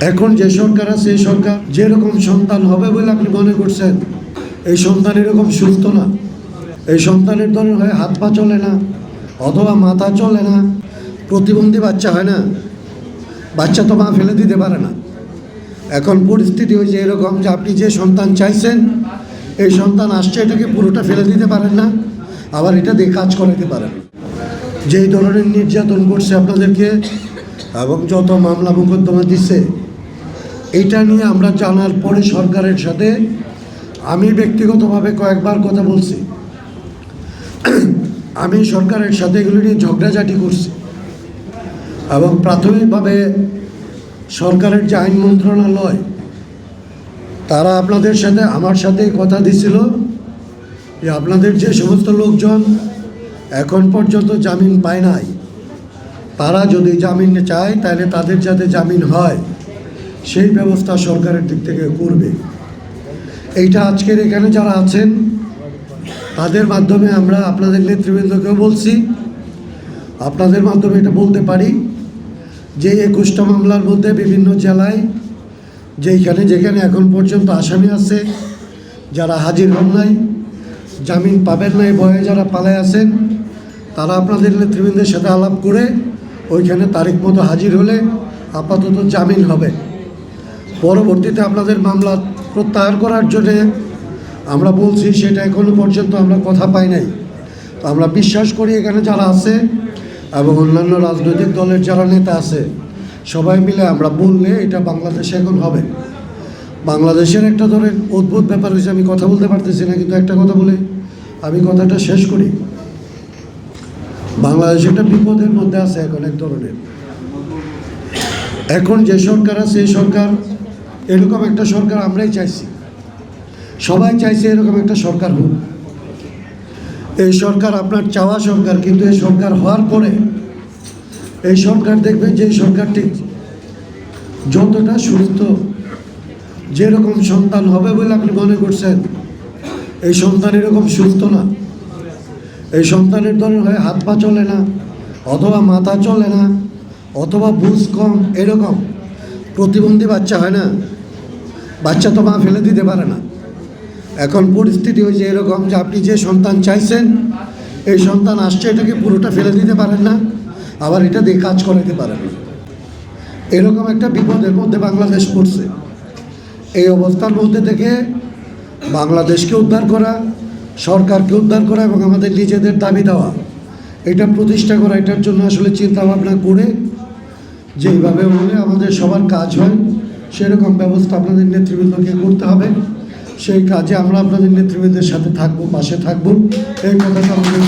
এখন যে সরকার আছে এই সরকার যেরকম সন্তান হবে বলে আপনি মনে করছেন, এই সন্তান এরকম সুস্থ না। এই সন্তানের ধরনের হয় হাত পা চলে না, অথবা মাথা চলে না, প্রতিবন্ধী বাচ্চা হয় না, বাচ্চা তো মা ফেলে দিতে পারে না। এখন পরিস্থিতি হয়েছে এরকম যে আপনি যে সন্তান চাইছেন এই সন্তান আসছে, এটাকে পুরোটা ফেলে দিতে পারেন না, আবার এটা দিয়ে কাজ করাতে পারেন। যেই ধরনের নির্যাতন করছে আপনাদেরকে এবং যত মামলা মোকদ্দমা দিচ্ছে, এইটা নিয়ে আমরা জানার পরে সরকারের সাথে আমি ব্যক্তিগতভাবে কয়েকবার কথা বলছি। আমি সরকারের সাথে এগুলো নিয়ে ঝগড়াঝাটি করছি এবং প্রাথমিকভাবে সরকারের যে আইন মন্ত্রণালয় তারা আপনাদের সাথে আমার সাথে কথা দিছিল যে আপনাদের যে সমস্ত লোকজন এখন পর্যন্ত জামিন পায় নাই, তারা যদি জামিন চায় তাহলে তাদের যাতে জামিন হয় সেই ব্যবস্থা সরকারের দিক থেকে করবে। এইটা আজকের এখানে যারা আছেন তাদের মাধ্যমে আমরা আপনাদের নেতৃবৃন্দকেও বলছি, আপনাদের মাধ্যমে এটা বলতে পারি যে 21টা মামলার মধ্যে বিভিন্ন জেলায় যেখানে এখন পর্যন্ত আসামি আছে, যারা হাজির হন নাই, জামিন পাবেন নাই ভয়ে যারা পালায় আছেন, তারা আপনাদের নেতৃবৃন্দের সাথে আলাপ করে ওইখানে তারিখ মতো হাজির হলে আপাতত জামিন হবে। পরবর্তীতে আপনাদের মামলা প্রত্যাহার করার জন্যে আমরা বলছি, সেটা এখনও পর্যন্ত আমরা কথা পাই নাই। তো আমরা বিশ্বাস করি এখানে যারা আছে এবং অন্যান্য রাজনৈতিক দলের যারা নেতা আছে সবাই মিলে আমরা বললে এটা বাংলাদেশে এখন হবে। বাংলাদেশের একটা ধরেন অদ্ভুত ব্যাপার হয়েছে, আমি কথা বলতে পারতেছি না, কিন্তু একটা কথা বলে আমি কথাটা শেষ করি। বাংলাদেশ একটা বিপদের মধ্যে আছে এখন এক ধরনের। এখন যে সরকার আছে এই সরকার এরকম একটা সরকার আমরাই চাইছি, সবাই চাইছে এরকম একটা সরকার হোক। এই সরকার আপনার চাওয়া সরকার, কিন্তু এই সরকার হওয়ার পরে এই সরকার দেখবেন যে এই সরকারটি যতটা সুস্থ, যেরকম সন্তান হবে বলে আপনি মনে করছেন এই সন্তান এরকম সুস্থ না। এই সন্তানের ধরনের হয় হাত পা চলে না, অথবা মাথা চলে না, অথবা বুঝ কম, এরকম প্রতিবন্ধী বাচ্চা হয় না, বাচ্চা তো মা ফেলে দিতে পারে না। এখন পরিস্থিতি হয়েছে এরকম যে আপনি যে সন্তান চাইছেন এই সন্তান আসছে, এটাকে পুরোটা ফেলে দিতে পারেন না, আবার এটা দিয়ে কাজ করাতে পারেন না। এরকম একটা বিপদের মধ্যে বাংলাদেশ পড়ছে। এই অবস্থার মধ্যে থেকে বাংলাদেশকে উদ্ধার করা, সরকারকে উদ্ধার করা এবং আমাদের নিজেদের দাবি দেওয়া, এটা প্রতিষ্ঠা করা, এটার জন্য আসলে চিন্তা ভাবনা করে যেইভাবে হলে আমাদের সবার কাজ হয় সেরকম ব্যবস্থা আপনাদের নেতৃবৃন্দকে করতে হবে। সেই কাজে আমরা আপনাদের নেতৃবৃন্দের সাথে থাকবো, পাশে থাকবো, এই কথাটা আমাদের